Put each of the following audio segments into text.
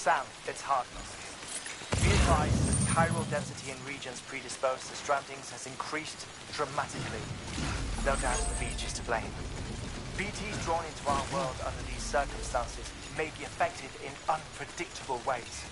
Sam, it's Harkness. Be advised that chiral density in regions predisposed to strandings has increased dramatically. No doubt the beach is to blame. BTs drawn into our world under these circumstances may be affected in unpredictable ways.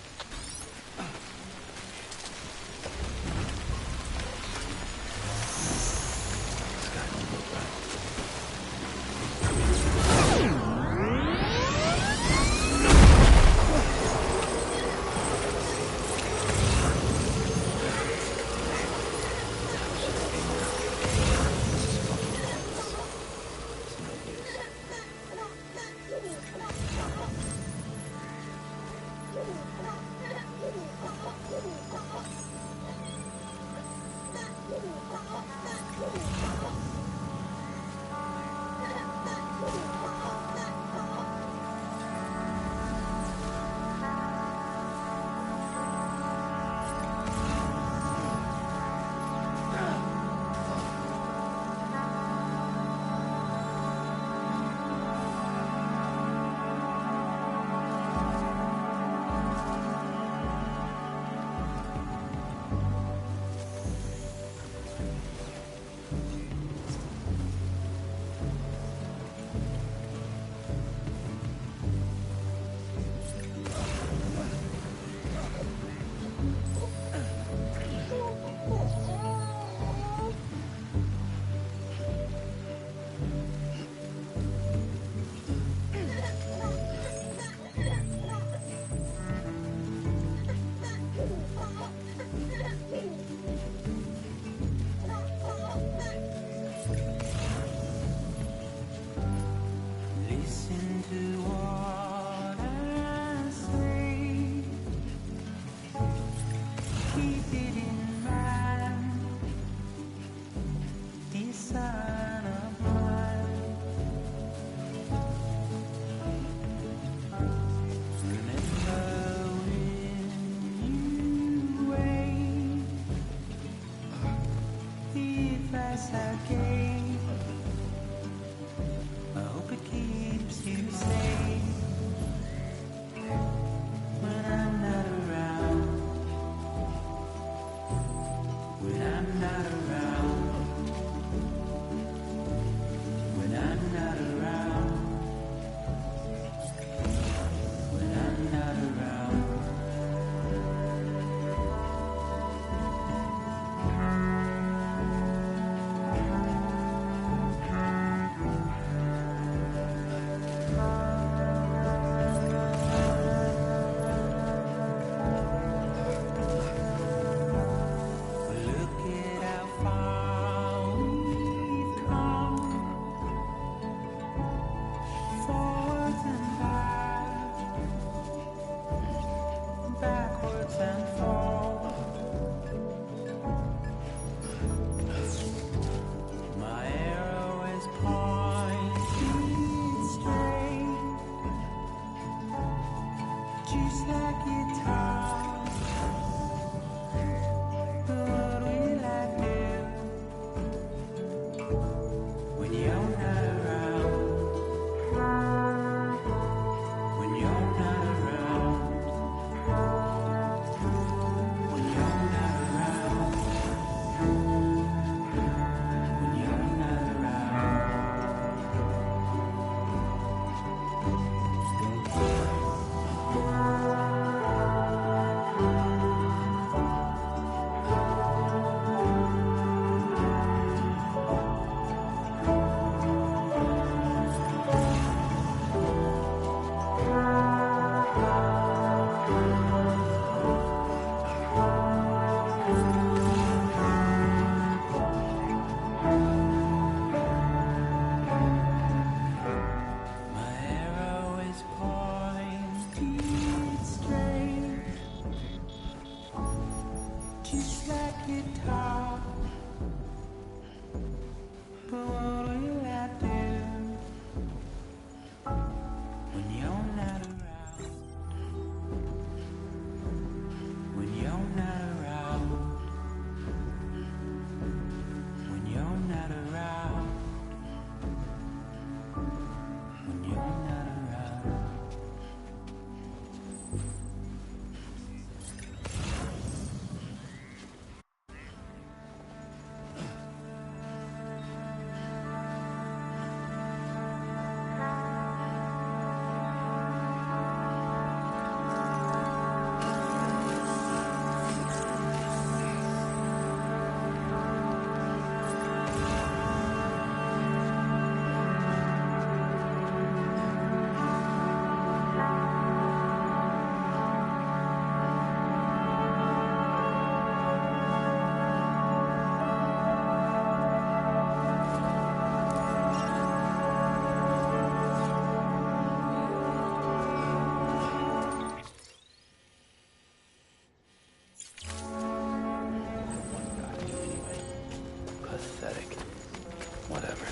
Whatever.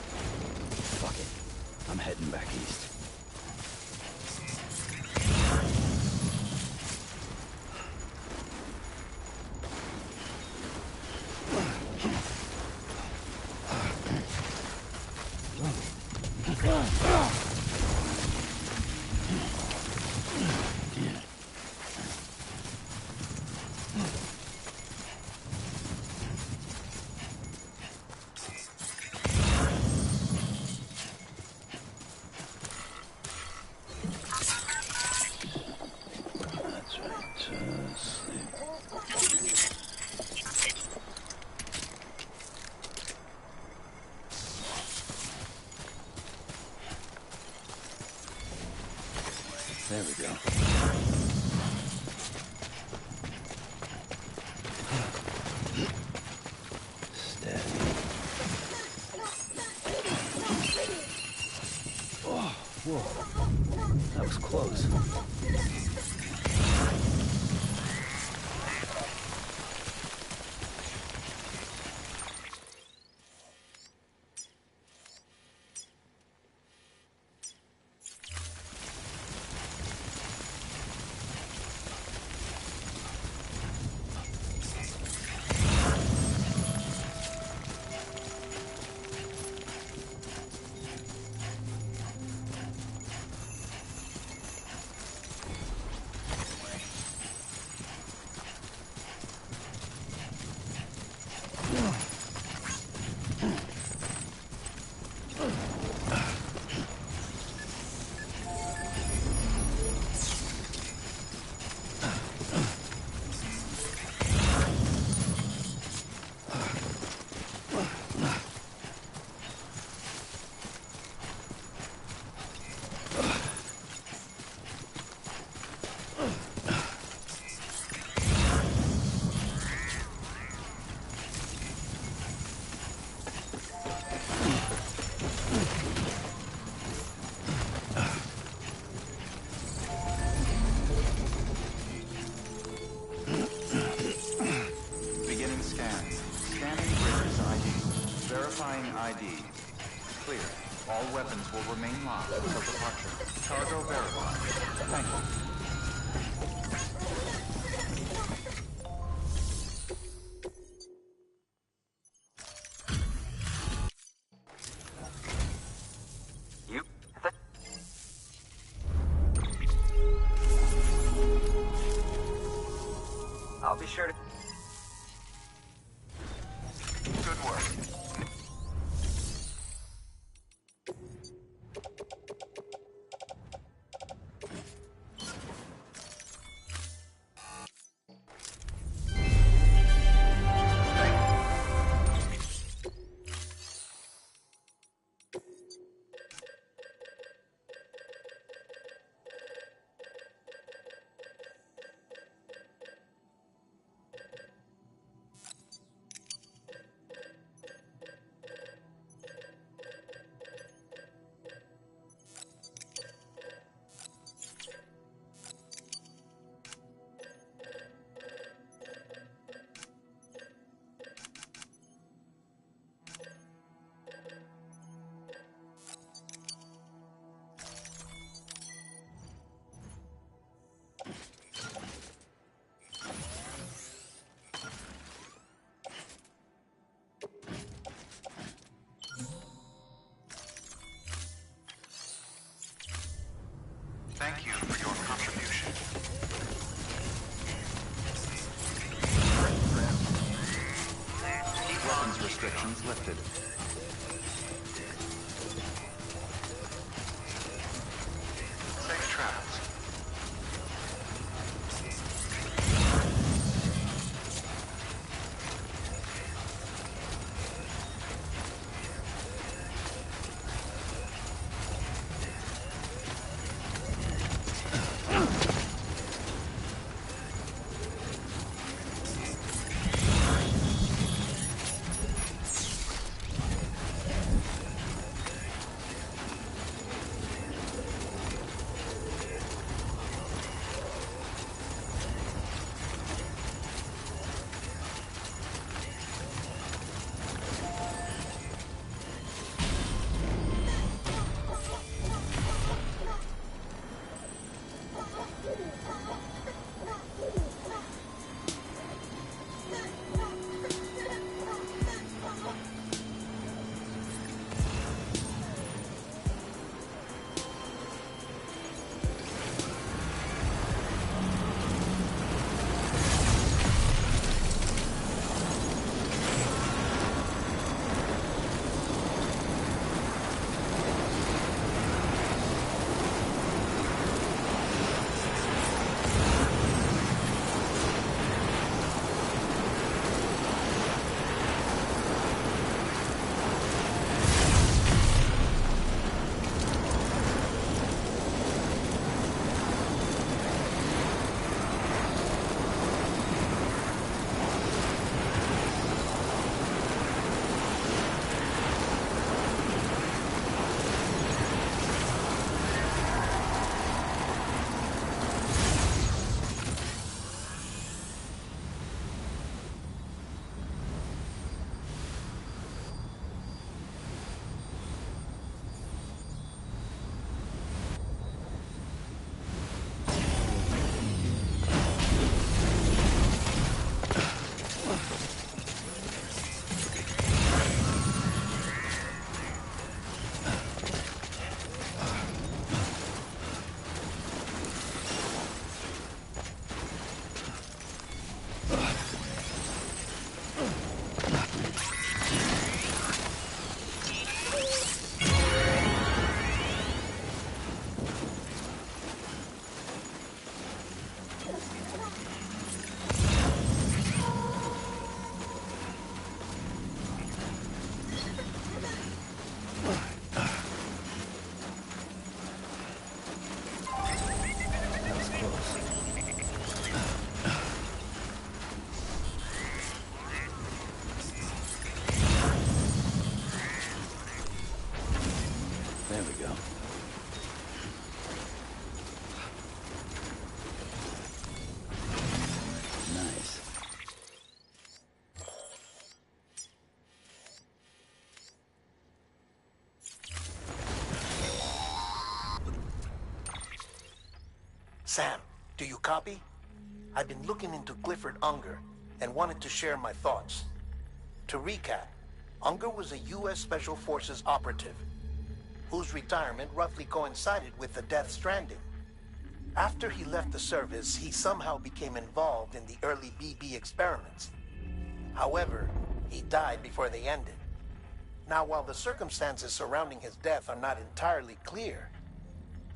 Fuck it. I'm heading back east. There we go. Steady. Oh, whoa. That was close. ID. Clear. All weapons will remain locked until departure. Cargo verified. Thank you. You? I'll be sure to... Good work. Thank you for your contribution. Weapons restrictions lifted. Safe travels. There we go. Nice. Sam, do you copy? I've been looking into Clifford Unger and wanted to share my thoughts. To recap, Unger was a U.S. Special Forces operative whose retirement roughly coincided with the Death Stranding. After he left the service, he somehow became involved in the early BB experiments. However, he died before they ended. Now, while the circumstances surrounding his death are not entirely clear,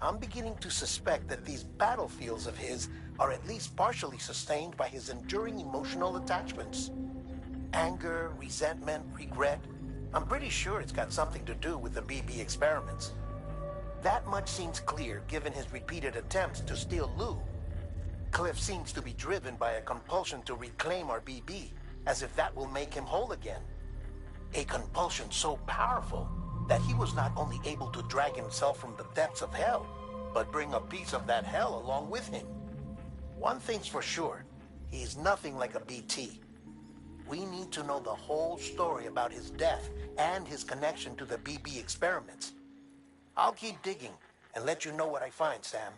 I'm beginning to suspect that these battlefields of his are at least partially sustained by his enduring emotional attachments. Anger, resentment, regret. I'm pretty sure it's got something to do with the BB experiments. That much seems clear given his repeated attempts to steal Lou. Cliff seems to be driven by a compulsion to reclaim our BB, as if that will make him whole again. A compulsion so powerful that he was not only able to drag himself from the depths of hell, but bring a piece of that hell along with him. One thing's for sure, he's nothing like a BT. We need to know the whole story about his death and his connection to the BB experiments. I'll keep digging and let you know what I find, Sam.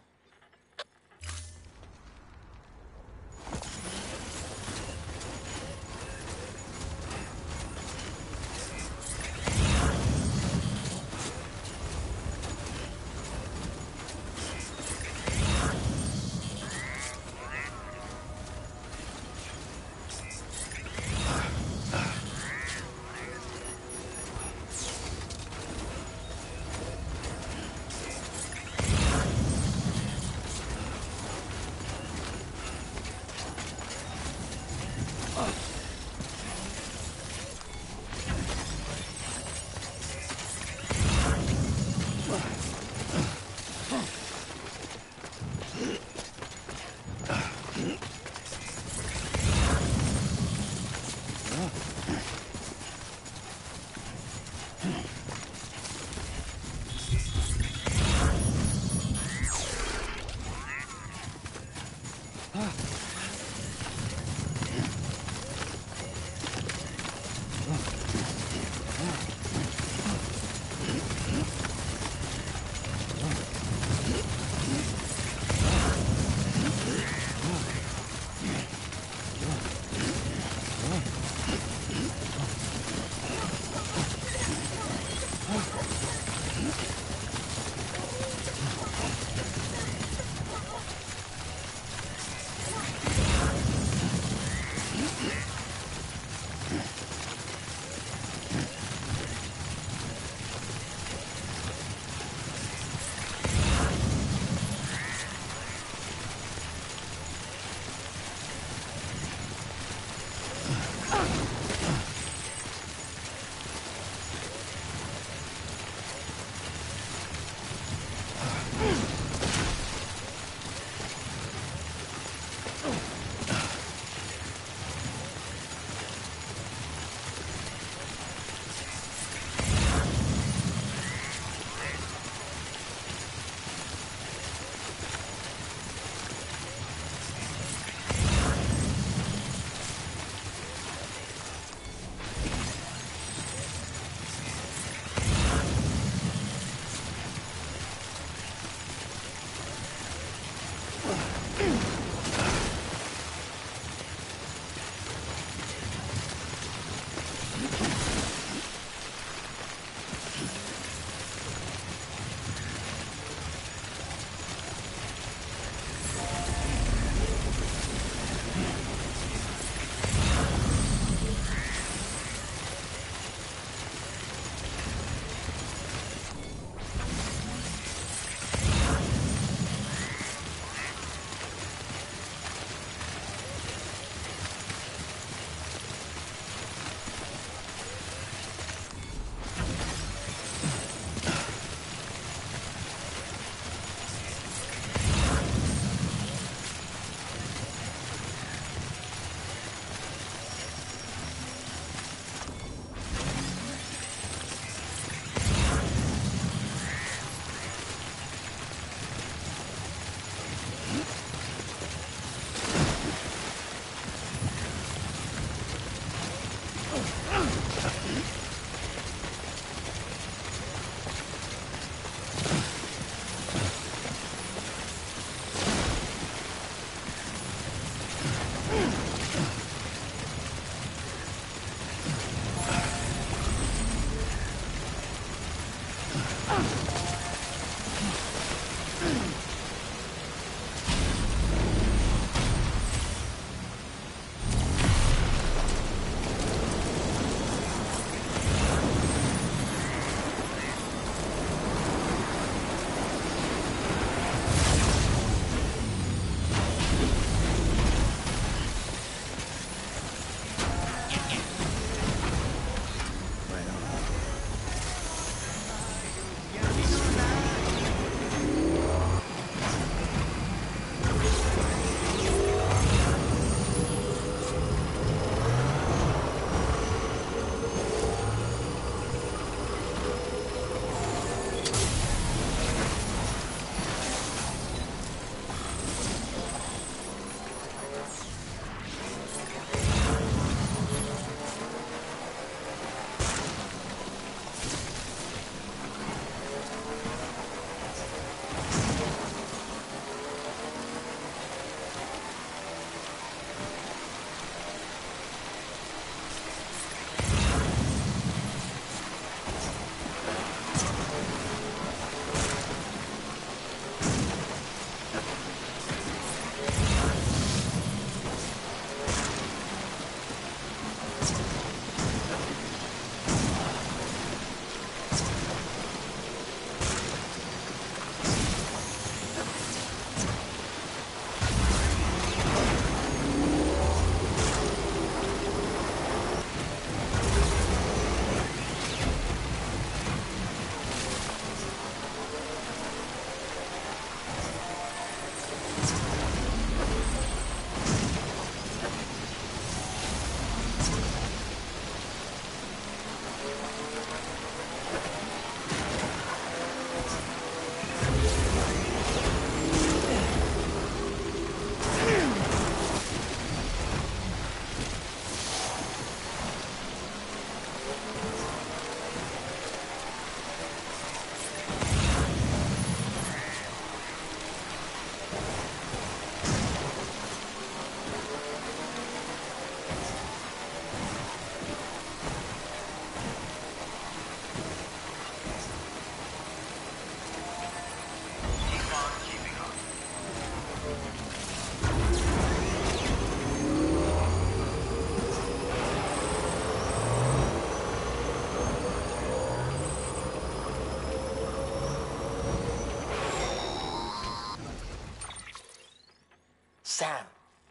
Sam,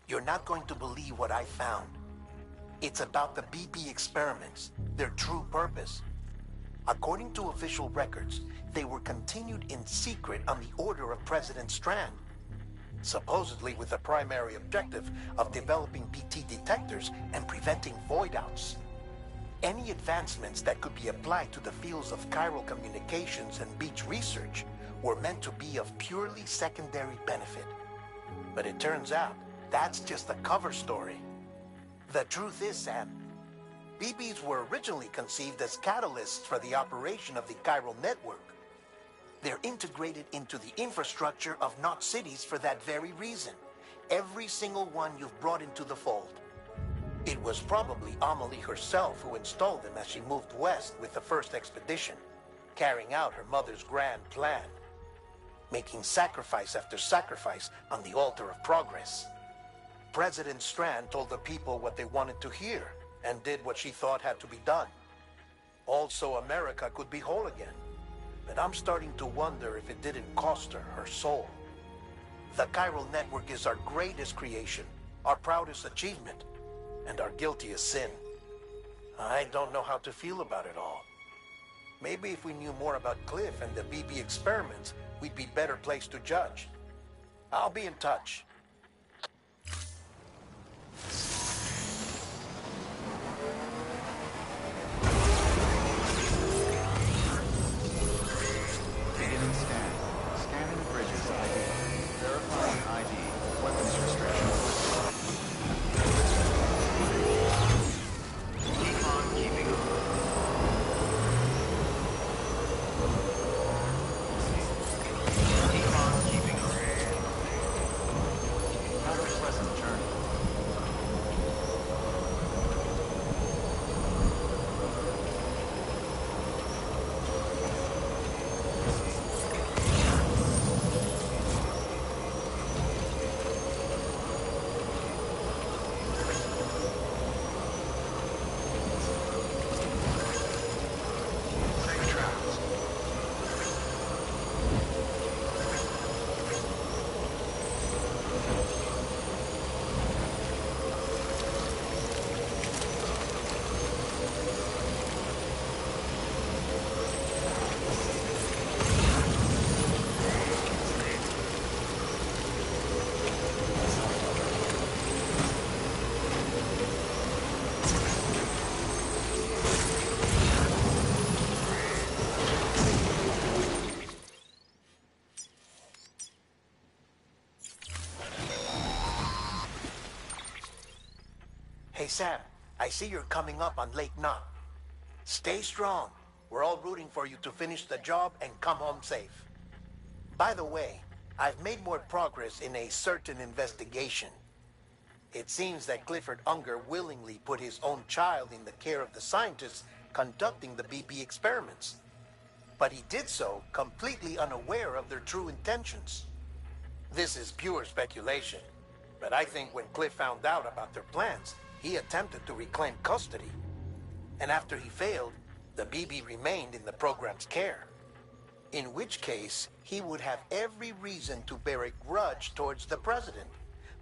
you're not going to believe what I found. It's about the BB experiments, their true purpose. According to official records, they were continued in secret on the order of President Strand, supposedly with the primary objective of developing BT detectors and preventing void-outs. Any advancements that could be applied to the fields of chiral communications and beach research were meant to be of purely secondary benefit. But it turns out, that's just a cover story. The truth is, Sam, BBs were originally conceived as catalysts for the operation of the chiral network. They're integrated into the infrastructure of Knot cities for that very reason. Every single one you've brought into the fold. It was probably Amelie herself who installed them as she moved west with the first expedition, carrying out her mother's grand plan, making sacrifice after sacrifice on the altar of progress. President Strand told the people what they wanted to hear and did what she thought had to be done. Also, America could be whole again. But I'm starting to wonder if it didn't cost her her soul. The chiral network is our greatest creation, our proudest achievement, and our guiltiest sin. I don't know how to feel about it all. Maybe if we knew more about Cliff and the BB experiments, we'd be better placed to judge. I'll be in touch. Beginning scan. Scanning bridges ID. Verifying ID. Weapons restrictions lifted. Keep on keeping on. Keep on keeping on. Hey, Sam, I see you're coming up on Lake Knot. Stay strong. We're all rooting for you to finish the job and come home safe. By the way, I've made more progress in a certain investigation. It seems that Clifford Unger willingly put his own child in the care of the scientists conducting the BP experiments. But he did so completely unaware of their true intentions. This is pure speculation, but I think when Cliff found out about their plans, he attempted to reclaim custody. And after he failed, the BB remained in the program's care. In which case, he would have every reason to bear a grudge towards the president,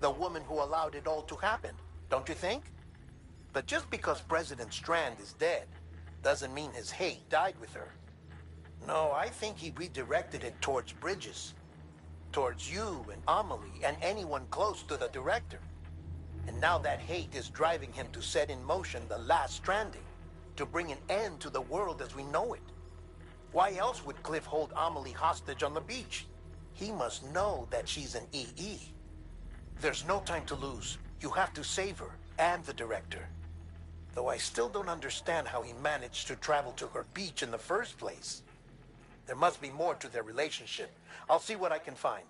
the woman who allowed it all to happen, don't you think? But just because President Strand is dead, doesn't mean his hate died with her. No, I think he redirected it towards Bridges. Towards you and Amelie and anyone close to the director. And now that hate is driving him to set in motion the last stranding, to bring an end to the world as we know it. Why else would Cliff hold Amelie hostage on the beach? He must know that she's an EE. There's no time to lose. You have to save her and the director. Though I still don't understand how he managed to travel to her beach in the first place. There must be more to their relationship. I'll see what I can find.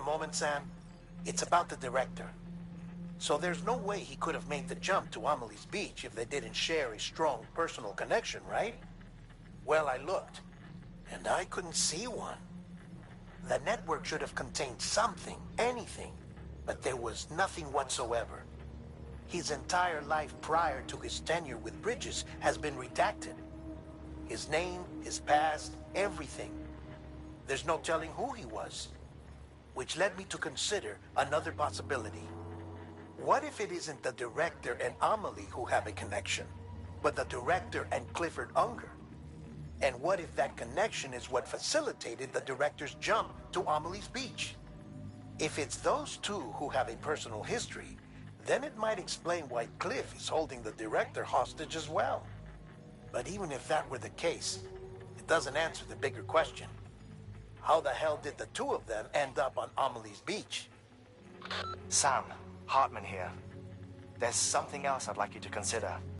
a moment, Sam? It's about the director. So there's no way he could have made the jump to Amelie's Beach if they didn't share a strong personal connection, right? Well, I looked, and I couldn't see one. The network should have contained something, anything, but there was nothing whatsoever. His entire life prior to his tenure with Bridges has been redacted. His name, his past, everything. There's no telling who he was. Which led me to consider another possibility. What if it isn't the director and Amelie who have a connection, but the director and Clifford Unger? And what if that connection is what facilitated the director's jump to Amelie's Beach? If it's those two who have a personal history, then it might explain why Cliff is holding the director hostage as well. But even if that were the case, it doesn't answer the bigger question. How the hell did the two of them end up on Amelie's Beach? Sam, Hartman here. There's something else I'd like you to consider.